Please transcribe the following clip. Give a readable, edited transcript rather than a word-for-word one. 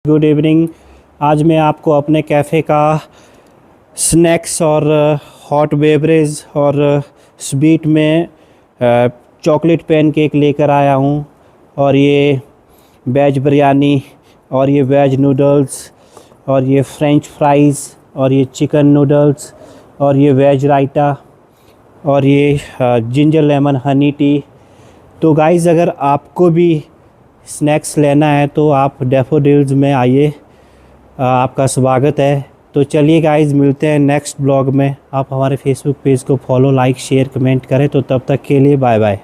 Good evening. आज मैं आपको अपने कैफ़े का स्नैक्स और हॉट बेवरेज और स्वीट में चॉकलेट पैनकेक लेकर आया हूँ, और ये वेज बिरयानी, और ये वेज नूडल्स, और ये फ्रेंच फ्राइज़, और ये चिकन नूडल्स, और ये वेज रायता, और ये जिंजर लेमन हनी टी। तो गाइज़, अगर आपको भी स्नैक्स लेना है तो आप डैफोडिल्स में आइए, आपका स्वागत है। तो चलिए गाइज़, मिलते हैं नेक्स्ट ब्लॉग में। आप हमारे फेसबुक पेज को फॉलो, लाइक, शेयर, कमेंट करें। तो तब तक के लिए बाय बाय।